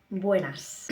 Buenas.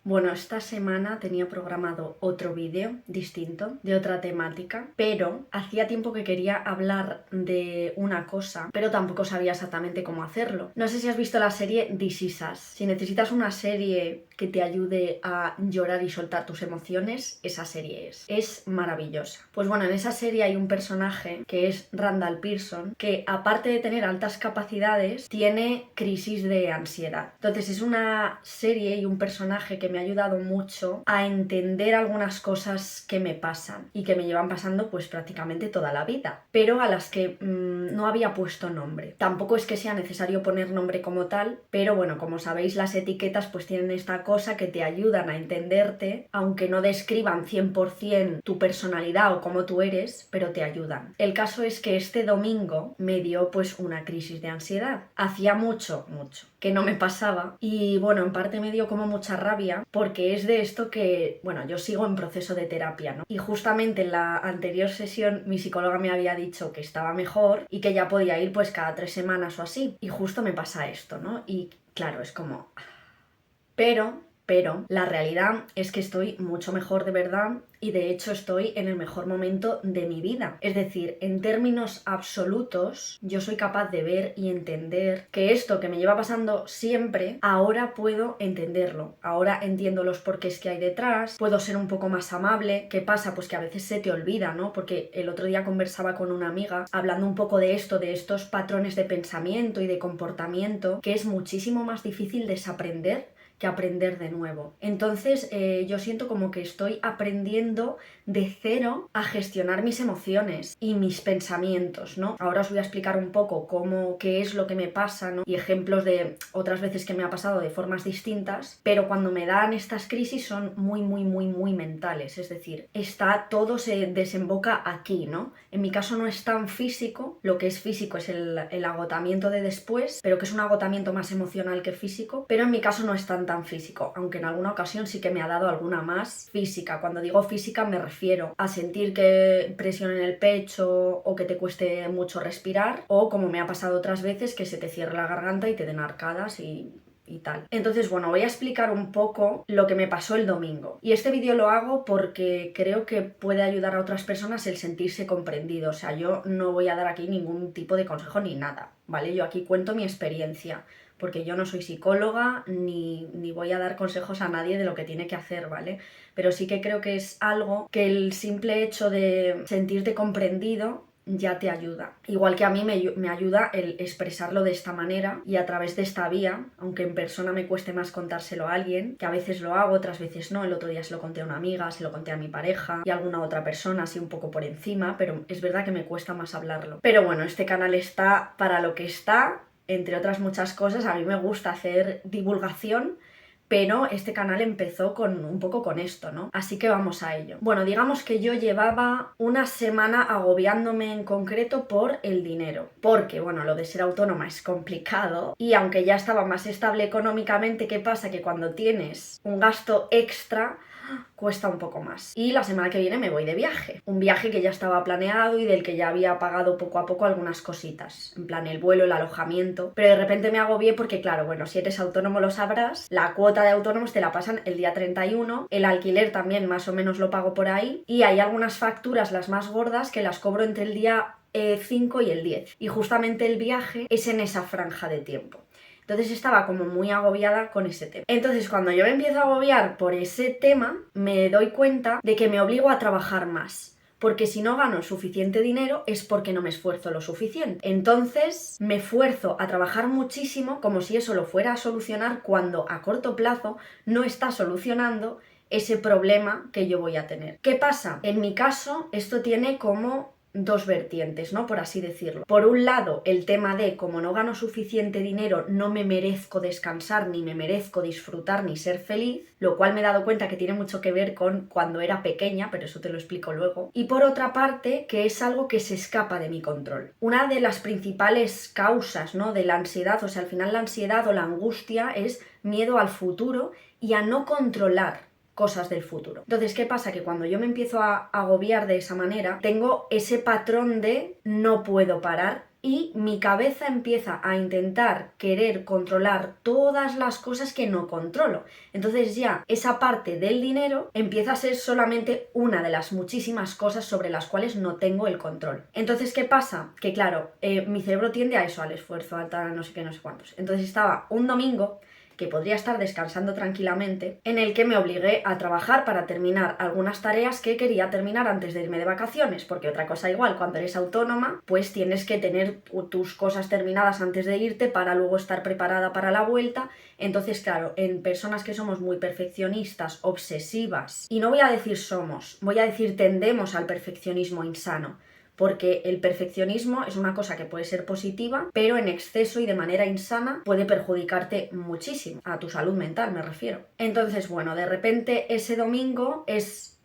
Bueno, esta semana tenía programado otro vídeo distinto, de otra temática, pero hacía tiempo que quería hablar de una cosa, pero tampoco sabía exactamente cómo hacerlo. No sé si has visto la serie This Is Us. Si necesitas una serie que te ayude a llorar y soltar tus emociones, esa serie es maravillosa. Pues bueno, en esa serie hay un personaje que es Randall Pearson, que aparte de tener altas capacidades, tiene crisis de ansiedad. Entonces es una serie y un personaje que me ha ayudado mucho a entender algunas cosas que me pasan y que me llevan pasando pues prácticamente toda la vida, pero a las que no había puesto nombre. Tampoco es que sea necesario poner nombre como tal, pero bueno, como sabéis, las etiquetas pues tienen esta cosa que te ayudan a entenderte, aunque no describan 100% tu personalidad o cómo tú eres, pero te ayudan. El caso es que este domingo me dio pues una crisis de ansiedad. Hacía mucho que no me pasaba y bueno, en parte me dio como mucha rabia porque es de esto que, bueno, yo sigo en proceso de terapia, ¿no? Y justamente en la anterior sesión mi psicóloga me había dicho que estaba mejor y que ya podía ir pues cada 3 semanas o así. Y justo me pasa esto, ¿no? Y claro, es como... Pero la realidad es que estoy mucho mejor de verdad y de hecho estoy en el mejor momento de mi vida. Es decir, en términos absolutos, yo soy capaz de ver y entender que esto que me lleva pasando siempre, ahora puedo entenderlo. Ahora entiendo los porqués que hay detrás, puedo ser un poco más amable. ¿Qué pasa? Pues que a veces se te olvida, ¿no? Porque el otro día conversaba con una amiga hablando un poco de esto, de estos patrones de pensamiento y de comportamiento, que es muchísimo más difícil desaprender que aprender de nuevo. Entonces yo siento como que estoy aprendiendo de cero a gestionar mis emociones y mis pensamientos, ¿no? Ahora os voy a explicar un poco qué es lo que me pasa, ¿no? Y ejemplos de otras veces que me ha pasado de formas distintas, pero cuando me dan estas crisis son muy mentales, es decir, todo se desemboca aquí, ¿no? En mi caso no es tan físico, lo que es físico es el agotamiento de después, pero que es un agotamiento más emocional que físico, pero en mi caso no es tan físico, aunque en alguna ocasión sí que me ha dado alguna más física. Cuando digo física me refiero a sentir que presión en el pecho o que te cueste mucho respirar, o como me ha pasado otras veces que se te cierre la garganta y te den arcadas y tal. Entonces, bueno, voy a explicar un poco lo que me pasó el domingo. Y este vídeo lo hago porque creo que puede ayudar a otras personas el sentirse comprendido. O sea, yo no voy a dar aquí ningún tipo de consejo ni nada, ¿vale? Yo aquí cuento mi experiencia, porque yo no soy psicóloga ni voy a dar consejos a nadie de lo que tiene que hacer, ¿vale? Pero sí que creo que es algo que el simple hecho de sentirte comprendido ya te ayuda. Igual que a mí me ayuda el expresarlo de esta manera y a través de esta vía, aunque en persona me cueste más contárselo a alguien, que a veces lo hago, otras veces no. El otro día se lo conté a una amiga, se lo conté a mi pareja y a alguna otra persona así un poco por encima, pero es verdad que me cuesta más hablarlo. Pero bueno, este canal está para lo que está, entre otras muchas cosas. A mí me gusta hacer divulgación, pero este canal empezó un poco con esto, ¿no? Así que vamos a ello. Bueno, digamos que yo llevaba una semana agobiándome en concreto por el dinero, porque, bueno, lo de ser autónoma es complicado y aunque ya estaba más estable económicamente, ¿qué pasa? Que cuando tienes un gasto extra, cuesta un poco más. Y la semana que viene me voy de viaje. Un viaje que ya estaba planeado y del que ya había pagado poco a poco algunas cositas. En plan, el vuelo, el alojamiento. Pero de repente me agobié porque, claro, bueno, si eres autónomo lo sabrás, la cuota de autónomos te la pasan el día 31, el alquiler también más o menos lo pago por ahí, y hay algunas facturas, las más gordas, que las cobro entre el día 5 y el 10. Y justamente el viaje es en esa franja de tiempo. Entonces estaba como muy agobiada con ese tema. Entonces cuando yo me empiezo a agobiar por ese tema, me doy cuenta de que me obligo a trabajar más. Porque si no gano suficiente dinero es porque no me esfuerzo lo suficiente. Entonces me esfuerzo a trabajar muchísimo como si eso lo fuera a solucionar, cuando a corto plazo no está solucionando ese problema que yo voy a tener. ¿Qué pasa? En mi caso esto tiene como dos vertientes, ¿no? Por así decirlo. Por un lado, el tema de como no gano suficiente dinero, no me merezco descansar, ni me merezco disfrutar, ni ser feliz, lo cual me he dado cuenta que tiene mucho que ver con cuando era pequeña, pero eso te lo explico luego. Y por otra parte, que es algo que se escapa de mi control. Una de las principales causas, ¿no?, de la ansiedad, o sea, al final la ansiedad o la angustia es miedo al futuro y a no controlar cosas del futuro. Entonces, ¿qué pasa? Que cuando yo me empiezo a agobiar de esa manera, tengo ese patrón de no puedo parar y mi cabeza empieza a intentar querer controlar todas las cosas que no controlo. Entonces ya esa parte del dinero empieza a ser solamente una de las muchísimas cosas sobre las cuales no tengo el control. Entonces, ¿qué pasa? Que claro, mi cerebro tiende a eso, al esfuerzo, a tal, no sé qué, no sé cuántos. Entonces estaba un domingo que podría estar descansando tranquilamente, en el que me obligué a trabajar para terminar algunas tareas que quería terminar antes de irme de vacaciones, porque otra cosa igual, cuando eres autónoma, pues tienes que tener tus cosas terminadas antes de irte para luego estar preparada para la vuelta. Entonces, claro, en personas que somos muy perfeccionistas, obsesivas, y no voy a decir somos, voy a decir tendemos al perfeccionismo insano, porque el perfeccionismo es una cosa que puede ser positiva, pero en exceso y de manera insana puede perjudicarte muchísimo, a tu salud mental me refiero. Entonces, bueno, de repente ese domingo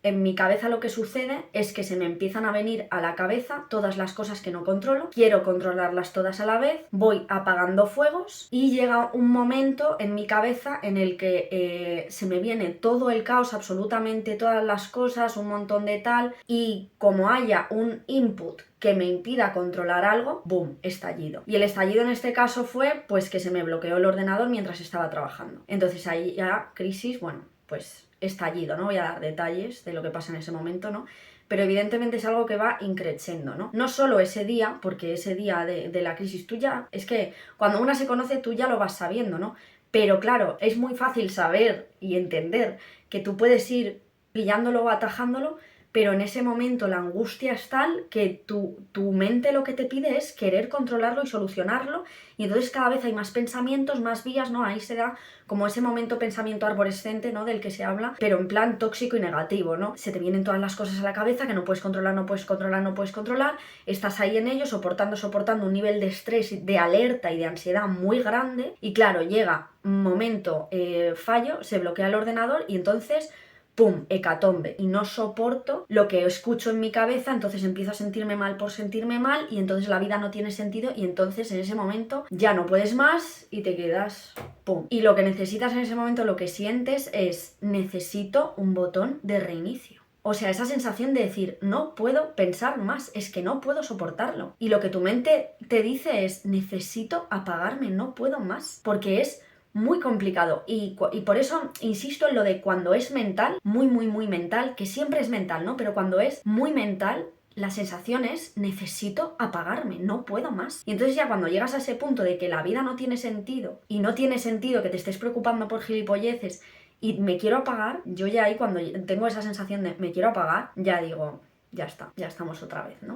en mi cabeza lo que sucede es que se me empiezan a venir a la cabeza todas las cosas que no controlo, quiero controlarlas todas a la vez, voy apagando fuegos y llega un momento en mi cabeza en el que se me viene todo el caos, absolutamente todas las cosas, un montón de tal, y como haya un input que me impida controlar algo, ¡boom!, estallido. Y el estallido en este caso fue pues que se me bloqueó el ordenador mientras estaba trabajando. Entonces ahí ya crisis, bueno, pues estallido, no voy a dar detalles de lo que pasa en ese momento, ¿no? Pero evidentemente es algo que va increciendo, ¿no? No solo ese día, porque ese día de la crisis tú ya, es que cuando una se conoce tú ya lo vas sabiendo, ¿no? Pero claro, es muy fácil saber y entender que tú puedes ir pillándolo o atajándolo, pero en ese momento la angustia es tal que tu mente lo que te pide es querer controlarlo y solucionarlo, y entonces cada vez hay más pensamientos, más vías, ¿no? Ahí se da como ese momento pensamiento arborescente, ¿no? Del que se habla, pero en plan tóxico y negativo, ¿no? Se te vienen todas las cosas a la cabeza que no puedes controlar, no puedes controlar, no puedes controlar, estás ahí en ello, soportando un nivel de estrés, de alerta y de ansiedad muy grande, y claro, llega un momento, fallo, se bloquea el ordenador y entonces ¡pum!, hecatombe, y no soporto lo que escucho en mi cabeza, entonces empiezo a sentirme mal por sentirme mal, y entonces la vida no tiene sentido, y entonces en ese momento ya no puedes más y te quedas ¡pum! Y lo que necesitas en ese momento, lo que sientes es: necesito un botón de reinicio. O sea, esa sensación de decir, no puedo pensar más, es que no puedo soportarlo. Y lo que tu mente te dice es, necesito apagarme, no puedo más, porque es muy complicado, y por eso insisto en lo de cuando es mental, muy mental, que siempre es mental, ¿no? Pero cuando es muy mental, la sensación es: necesito apagarme, no puedo más. Y entonces ya cuando llegas a ese punto de que la vida no tiene sentido, y no tiene sentido que te estés preocupando por gilipolleces, y me quiero apagar, yo ya ahí cuando tengo esa sensación de me quiero apagar, ya digo, ya está, ya estamos otra vez, ¿no?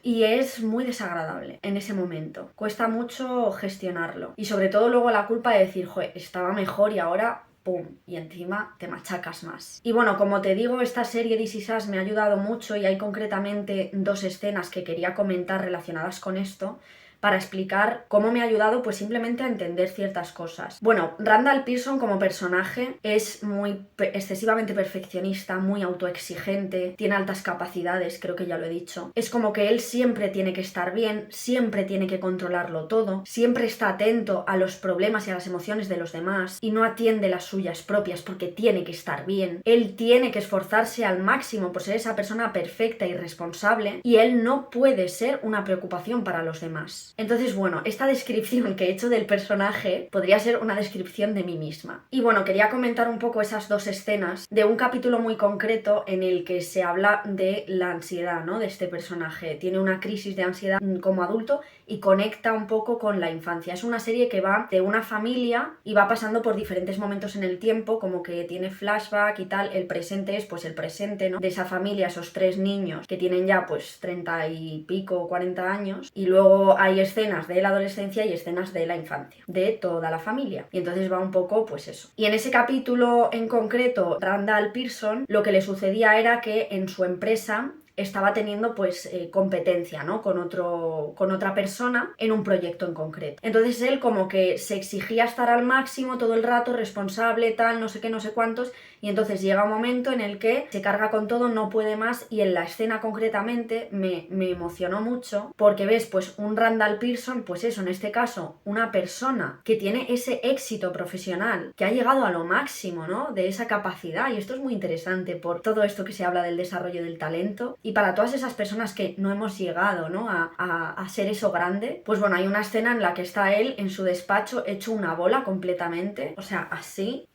Y es muy desagradable en ese momento. Cuesta mucho gestionarlo. Y sobre todo luego la culpa de decir, joder, estaba mejor y ahora ¡pum! Y encima te machacas más. Y bueno, como te digo, esta serie This Is Us me ha ayudado mucho, y hay concretamente 2 escenas que quería comentar relacionadas con esto, para explicar cómo me ha ayudado pues simplemente a entender ciertas cosas. Bueno, Randall Pearson como personaje es muy excesivamente perfeccionista, muy autoexigente, tiene altas capacidades, creo que ya lo he dicho. Es como que él siempre tiene que estar bien, siempre tiene que controlarlo todo, siempre está atento a los problemas y a las emociones de los demás y no atiende las suyas propias porque tiene que estar bien. Él tiene que esforzarse al máximo por ser esa persona perfecta y responsable, y él no puede ser una preocupación para los demás. Entonces, bueno, esta descripción que he hecho del personaje podría ser una descripción de mí misma. Y bueno, quería comentar un poco esas 2 escenas de un capítulo muy concreto en el que se habla de la ansiedad, ¿no? De este personaje. Tiene una crisis de ansiedad como adulto y conecta un poco con la infancia. Es una serie que va de una familia y va pasando por diferentes momentos en el tiempo, como que tiene flashback y tal. El presente es pues el presente, ¿no? De esa familia, esos 3 niños que tienen ya pues 30 y pico, 40 años, y luego hay escenas de la adolescencia y escenas de la infancia, de toda la familia. Y entonces va un poco pues eso. Y en ese capítulo en concreto, Randall Pearson, lo que le sucedía era que en su empresa estaba teniendo pues competencia, ¿no? Con otra persona en un proyecto en concreto. Entonces él como que se exigía estar al máximo todo el rato, responsable, tal, no sé qué, no sé cuántos, y entonces llega un momento en el que se carga con todo, no puede más, y en la escena concretamente me emocionó mucho porque ves pues un Randall Pearson, pues eso, en este caso una persona que tiene ese éxito profesional, que ha llegado a lo máximo, ¿no? De esa capacidad, y esto es muy interesante por todo esto que se habla del desarrollo del talento, Y para todas esas personas que no hemos llegado, ¿no? a ser eso grande, pues bueno, hay una escena en la que está él en su despacho hecho una bola completamente, o sea, así,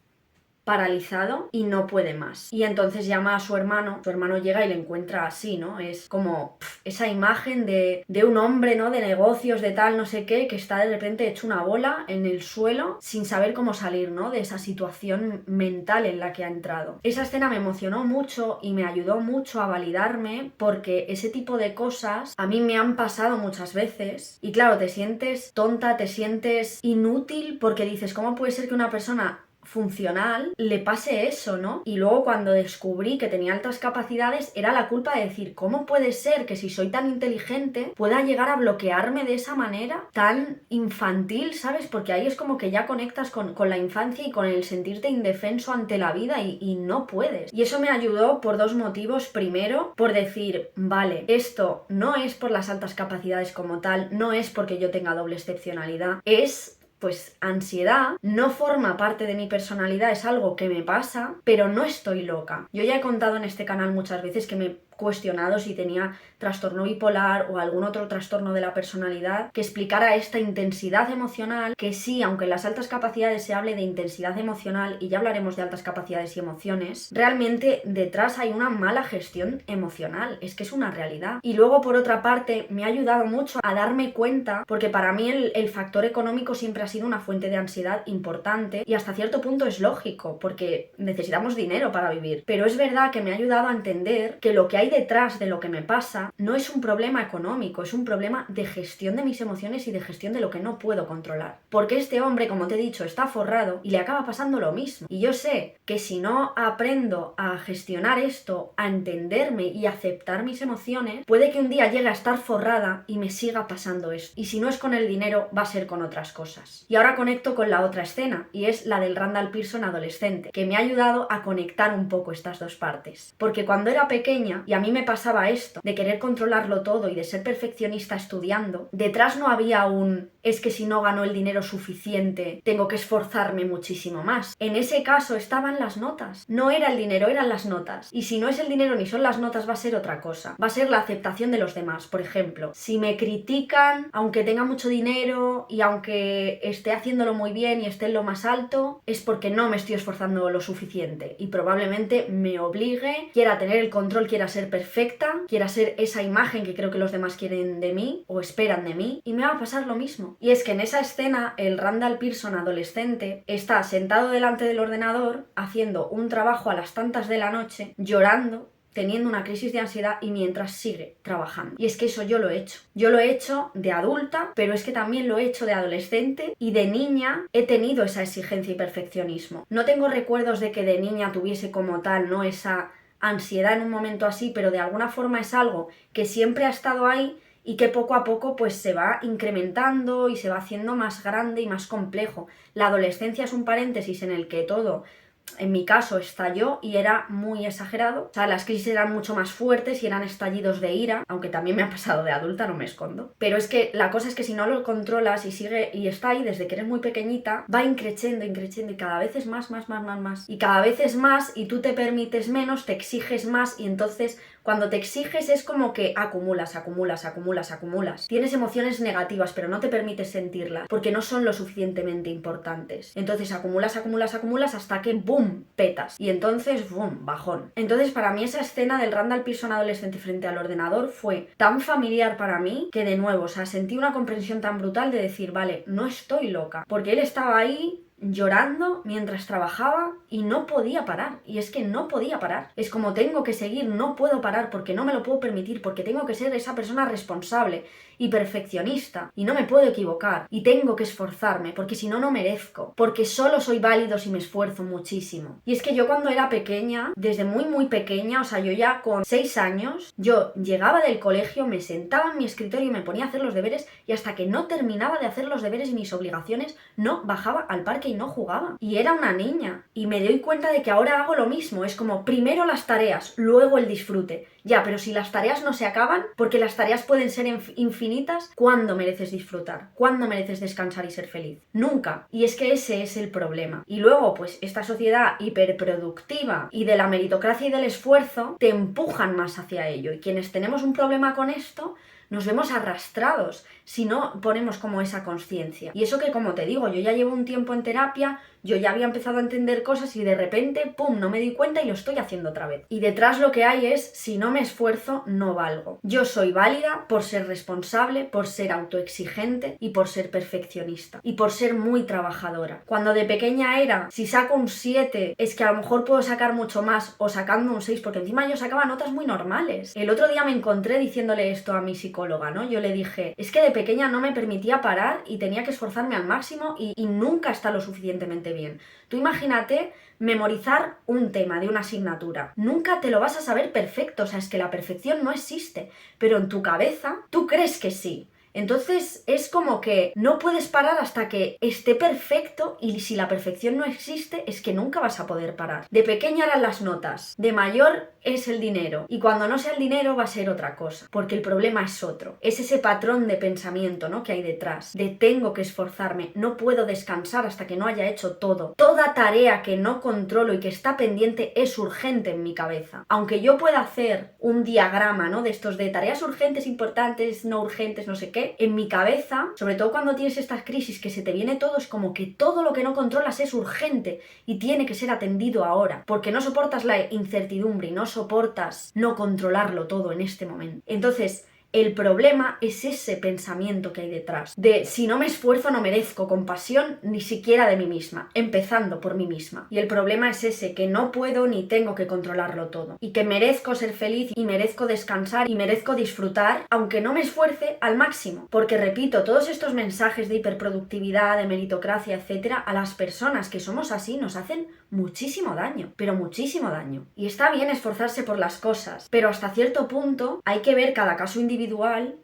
paralizado y no puede más. Y entonces llama a su hermano llega y le encuentra así, ¿no? Es como esa imagen de un hombre, ¿no? De negocios, de tal, no sé qué, que está de repente hecho una bola en el suelo sin saber cómo salir, ¿no? De esa situación mental en la que ha entrado. Esa escena me emocionó mucho y me ayudó mucho a validarme porque ese tipo de cosas a mí me han pasado muchas veces y claro, te sientes tonta, te sientes inútil porque dices, ¿cómo puede ser que una persona funcional le pase eso, ¿no? Y luego cuando descubrí que tenía altas capacidades era la culpa de decir, ¿cómo puede ser que si soy tan inteligente pueda llegar a bloquearme de esa manera tan infantil, ¿sabes? Porque ahí es como que ya conectas con la infancia y con el sentirte indefenso ante la vida y no puedes. Y eso me ayudó por dos motivos. Primero, por decir, vale, esto no es por las altas capacidades como tal, no es porque yo tenga doble excepcionalidad, es pues ansiedad, no forma parte de mi personalidad, es algo que me pasa, pero no estoy loca. Yo ya he contado en este canal muchas veces que me he cuestionado si tenía trastorno bipolar o algún otro trastorno de la personalidad que explicara esta intensidad emocional, que sí, aunque en las altas capacidades se hable de intensidad emocional, y ya hablaremos de altas capacidades y emociones, realmente detrás hay una mala gestión emocional, es que es una realidad. Y luego, por otra parte, me ha ayudado mucho a darme cuenta, porque para mí el factor económico siempre ha sido una fuente de ansiedad importante y hasta cierto punto es lógico, porque necesitamos dinero para vivir, pero es verdad que me ha ayudado a entender que lo que hay detrás de lo que me pasa no es un problema económico, es un problema de gestión de mis emociones y de gestión de lo que no puedo controlar. Porque este hombre, como te he dicho, está forrado y le acaba pasando lo mismo. Y yo sé que si no aprendo a gestionar esto, a entenderme y aceptar mis emociones, puede que un día llegue a estar forrada y me siga pasando esto. Y si no es con el dinero, va a ser con otras cosas. Y ahora conecto con la otra escena, y es la del Randall Pearson adolescente, que me ha ayudado a conectar un poco estas dos partes. Porque cuando era pequeña, y a mí me pasaba esto, de querer controlarlo todo y de ser perfeccionista estudiando, detrás no había es que si no gano el dinero suficiente, tengo que esforzarme muchísimo más. En ese caso estaban las notas. No era el dinero, eran las notas. Y si no es el dinero ni son las notas, va a ser otra cosa. Va a ser la aceptación de los demás. Por ejemplo, si me critican, aunque tenga mucho dinero y aunque esté haciéndolo muy bien y esté en lo más alto, es porque no me estoy esforzando lo suficiente. Y probablemente me obligue, quiera tener el control, quiera ser perfecta, quiera ser esa imagen que creo que los demás quieren de mí o esperan de mí, y me va a pasar lo mismo. Y es que en esa escena el Randall Pearson adolescente está sentado delante del ordenador haciendo un trabajo a las tantas de la noche, llorando, teniendo una crisis de ansiedad, y mientras sigue trabajando. Y es que eso yo lo he hecho. Yo lo he hecho de adulta, pero es que también lo he hecho de adolescente, y de niña he tenido esa exigencia y perfeccionismo. No tengo recuerdos de que de niña tuviese como tal, ¿no?, esa ansiedad en un momento así, pero de alguna forma es algo que siempre ha estado ahí y que poco a poco pues se va incrementando y se va haciendo más grande y más complejo. La adolescencia es un paréntesis en el que todo, en mi caso, estalló y era muy exagerado. O sea, las crisis eran mucho más fuertes y eran estallidos de ira, aunque también me ha pasado de adulta, no me escondo. Pero es que la cosa es que si no lo controlas y sigue y está ahí desde que eres muy pequeñita, va increciendo y cada vez es más. Y cada vez es más y tú te permites menos, te exiges más, y entonces cuando te exiges es como que acumulas. Tienes emociones negativas, pero no te permites sentirlas porque no son lo suficientemente importantes. Entonces acumulas hasta que ¡boom!, petas. Y entonces ¡boom!, bajón. Entonces para mí esa escena del Randall Pearson adolescente frente al ordenador fue tan familiar para mí que de nuevo, o sea, sentí una comprensión tan brutal de decir, vale, no estoy loca. Porque él estaba ahí llorando mientras trabajaba y no podía parar. Y es que no podía parar. Es como tengo que seguir, no puedo parar porque no me lo puedo permitir, porque tengo que ser esa persona responsable y perfeccionista y no me puedo equivocar y tengo que esforzarme porque si no, no merezco, porque solo soy válido si me esfuerzo muchísimo. Y es que yo cuando era pequeña, desde muy pequeña, o sea, yo ya con 6 años, yo llegaba del colegio, me sentaba en mi escritorio y me ponía a hacer los deberes, y hasta que no terminaba de hacer los deberes y mis obligaciones, no bajaba al parque y no jugaba. Y era una niña. Y me doy cuenta de que ahora hago lo mismo. Es como primero las tareas, luego el disfrute. Ya, pero si las tareas no se acaban, porque las tareas pueden ser infinitas infinitas, ¿cuándo mereces disfrutar? ¿Cuándo mereces descansar y ser feliz? Nunca. Y es que ese es el problema. Y luego, pues, esta sociedad hiperproductiva y de la meritocracia y del esfuerzo te empujan más hacia ello. Y quienes tenemos un problema con esto, nos vemos arrastrados si no ponemos como esa conciencia. Y eso que, como te digo, yo ya llevo un tiempo en terapia, yo ya había empezado a entender cosas y de repente, ¡pum!, no me di cuenta y lo estoy haciendo otra vez. Y detrás lo que hay es, si no me esfuerzo, no valgo. Yo soy válida por ser responsable, por ser autoexigente y por ser perfeccionista. Y por ser muy trabajadora. Cuando de pequeña era, si saco un 7, es que a lo mejor puedo sacar mucho más, o sacando un 6, porque encima yo sacaba notas muy normales. El otro día me encontré diciéndole esto a mi psicóloga, ¿no? Yo le dije, es que de pequeña no me permitía parar y tenía que esforzarme al máximo y nunca está lo suficientemente bien. Tú imagínate memorizar un tema de una asignatura. Nunca te lo vas a saber perfecto, o sea, es que la perfección no existe, pero en tu cabeza tú crees que sí. Entonces es como que no puedes parar hasta que esté perfecto y si la perfección no existe es que nunca vas a poder parar. De pequeña eran las notas, de mayor es el dinero y cuando no sea el dinero va a ser otra cosa, porque el problema es otro. Es ese patrón de pensamiento, ¿no?, que hay detrás, de tengo que esforzarme, no puedo descansar hasta que no haya hecho todo. Toda tarea que no controlo y que está pendiente es urgente en mi cabeza. Aunque yo pueda hacer un diagrama, ¿no?, de estos de tareas urgentes, importantes, no urgentes, no sé qué, en mi cabeza, sobre todo cuando tienes estas crisis que se te viene todo, es como que todo lo que no controlas es urgente y tiene que ser atendido ahora, porque no soportas la incertidumbre y no soportas no controlarlo todo en este momento. Entonces, el problema es ese pensamiento que hay detrás, de si no me esfuerzo no merezco compasión ni siquiera de mí misma, empezando por mí misma. Y el problema es ese, que no puedo ni tengo que controlarlo todo, y que merezco ser feliz y merezco descansar y merezco disfrutar, aunque no me esfuerce al máximo. Porque repito, todos estos mensajes de hiperproductividad, de meritocracia, etcétera, a las personas que somos así nos hacen muchísimo daño, pero muchísimo daño. Y está bien esforzarse por las cosas, pero hasta cierto punto hay que ver cada caso individual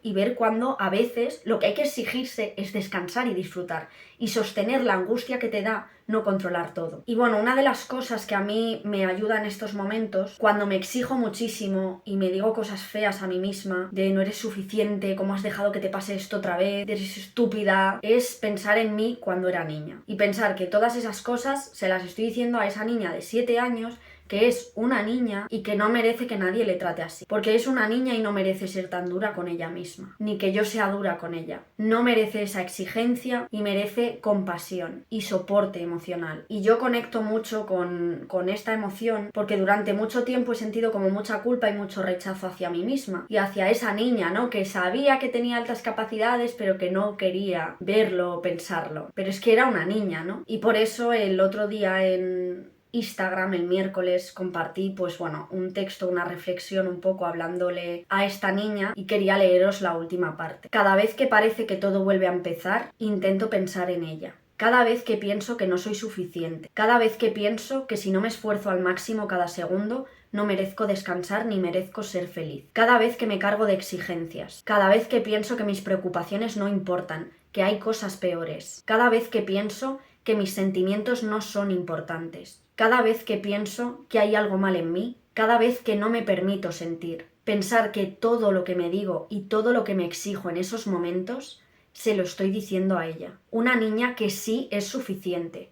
y ver cuándo a veces lo que hay que exigirse es descansar y disfrutar y sostener la angustia que te da no controlar todo. Y bueno, una de las cosas que a mí me ayuda en estos momentos, cuando me exijo muchísimo y me digo cosas feas a mí misma, de no eres suficiente, cómo has dejado que te pase esto otra vez, eres estúpida, es pensar en mí cuando era niña. Y pensar que todas esas cosas se las estoy diciendo a esa niña de 7 años, que es una niña y que no merece que nadie le trate así. Porque es una niña y no merece ser tan dura con ella misma, ni que yo sea dura con ella. No merece esa exigencia y merece compasión y soporte emocional. Y yo conecto mucho con esta emoción porque durante mucho tiempo he sentido como mucha culpa y mucho rechazo hacia mí misma y hacia esa niña, ¿no?, que sabía que tenía altas capacidades pero que no quería verlo o pensarlo. Pero es que era una niña, ¿no? Y por eso el otro día en Instagram, el miércoles, compartí pues bueno, un texto, una reflexión un poco hablándole a esta niña y quería leeros la última parte. Cada vez que parece que todo vuelve a empezar, intento pensar en ella. Cada vez que pienso que no soy suficiente. Cada vez que pienso que si no me esfuerzo al máximo cada segundo, no merezco descansar ni merezco ser feliz. Cada vez que me cargo de exigencias. Cada vez que pienso que mis preocupaciones no importan, que hay cosas peores. Cada vez que pienso que mis sentimientos no son importantes. Cada vez que pienso que hay algo mal en mí, cada vez que no me permito sentir, pensar que todo lo que me digo y todo lo que me exijo en esos momentos, se lo estoy diciendo a ella. Una niña que sí es suficiente,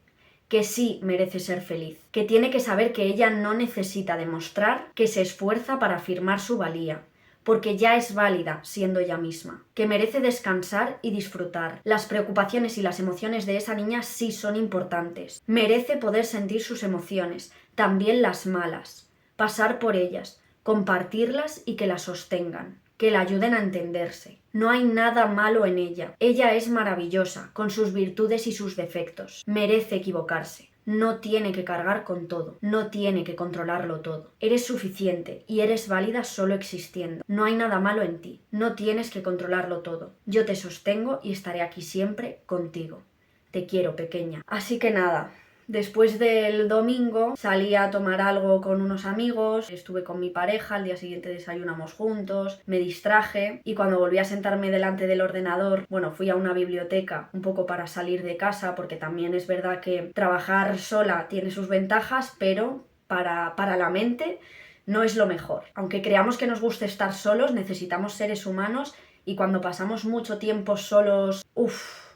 que sí merece ser feliz, que tiene que saber que ella no necesita demostrar que se esfuerza para afirmar su valía, porque ya es válida siendo ella misma, que merece descansar y disfrutar. Las preocupaciones y las emociones de esa niña sí son importantes. Merece poder sentir sus emociones, también las malas, pasar por ellas, compartirlas y que la sostengan, que la ayuden a entenderse. No hay nada malo en ella. Ella es maravillosa, con sus virtudes y sus defectos. Merece equivocarse. No tiene que cargar con todo, no tiene que controlarlo todo. Eres suficiente y eres válida solo existiendo. No hay nada malo en ti, no tienes que controlarlo todo. Yo te sostengo y estaré aquí siempre contigo. Te quiero, pequeña. Así que nada, después del domingo salí a tomar algo con unos amigos, estuve con mi pareja, al día siguiente desayunamos juntos, me distraje y cuando volví a sentarme delante del ordenador, bueno, fui a una biblioteca un poco para salir de casa porque también es verdad que trabajar sola tiene sus ventajas, pero para la mente no es lo mejor. Aunque creamos que nos guste estar solos, necesitamos seres humanos Y cuando pasamos mucho tiempo solos,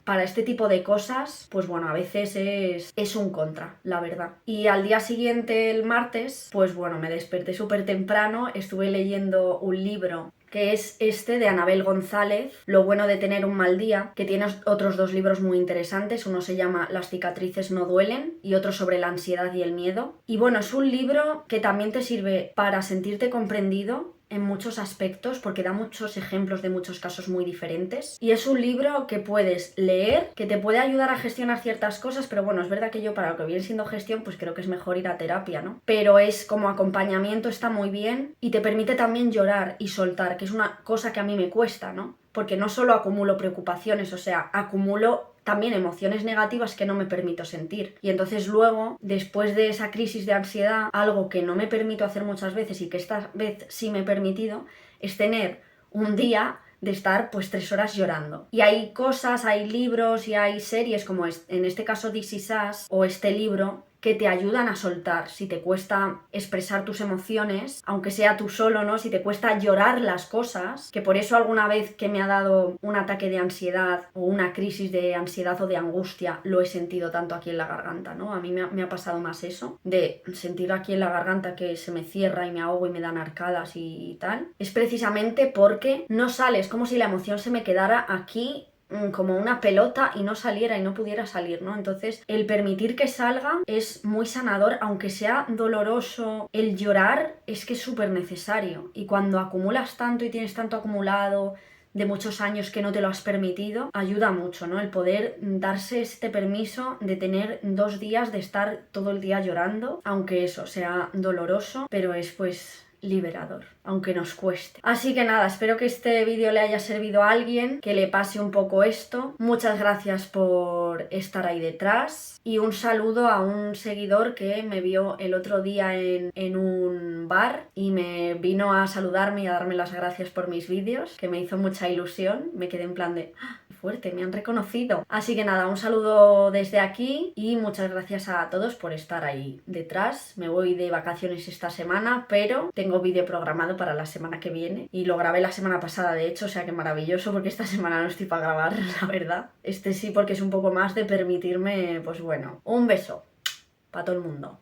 para este tipo de cosas, pues bueno, a veces es un contra, la verdad. Y al día siguiente, el martes, pues bueno, me desperté súper temprano, estuve leyendo un libro que es este de Anabel González, Lo bueno de tener un mal día, que tiene otros 2 libros muy interesantes. Uno se llama Las cicatrices no duelen y otro sobre la ansiedad y el miedo. Y bueno, es un libro que también te sirve para sentirte comprendido en muchos aspectos, porque da muchos ejemplos de muchos casos muy diferentes. Y es un libro que puedes leer, que te puede ayudar a gestionar ciertas cosas, pero bueno, es verdad que yo para lo que viene siendo gestión, pues creo que es mejor ir a terapia, ¿no? Pero es como acompañamiento, está muy bien y te permite también llorar y soltar, que es una cosa que a mí me cuesta, ¿no? Porque no solo acumulo preocupaciones, o sea, acumulo también emociones negativas que no me permito sentir. Y entonces luego, después de esa crisis de ansiedad, algo que no me permito hacer muchas veces y que esta vez sí me he permitido, es tener un día de estar pues 3 horas llorando. Y hay cosas, hay libros y hay series como en este caso This Is Us o este libro que te ayudan a soltar. Si te cuesta expresar tus emociones, aunque sea tú solo, ¿no? Si te cuesta llorar las cosas, que por eso alguna vez que me ha dado un ataque de ansiedad o una crisis de ansiedad o de angustia, lo he sentido tanto aquí en la garganta, ¿no? A mí me ha pasado más eso, de sentir aquí en la garganta que se me cierra y me ahogo y me dan arcadas y tal. Es precisamente porque no sale, es como si la emoción se me quedara aquí como una pelota y no saliera y no pudiera salir, ¿no? Entonces, el permitir que salga es muy sanador, aunque sea doloroso. El llorar es que es súper necesario. Y cuando acumulas tanto y tienes tanto acumulado de muchos años que no te lo has permitido, ayuda mucho, ¿no? El poder darse este permiso de tener 2 días de estar todo el día llorando, aunque eso sea doloroso, pero es pues liberador, aunque nos cueste. Así que nada, espero que este vídeo le haya servido a alguien, que le pase un poco esto. Muchas gracias por estar ahí detrás y un saludo a un seguidor que me vio el otro día en un bar y me vino a saludarme y a darme las gracias por mis vídeos, que me hizo mucha ilusión. Me quedé en plan de fuerte, me han reconocido. Así que nada, un saludo desde aquí y muchas gracias a todos por estar ahí detrás. Me voy de vacaciones esta semana, pero tengo vídeo programado para la semana que viene y lo grabé la semana pasada, de hecho, o sea que maravilloso, porque esta semana no estoy para grabar, la verdad. Este sí, porque es un poco más de permitirme, pues bueno, un beso para todo el mundo.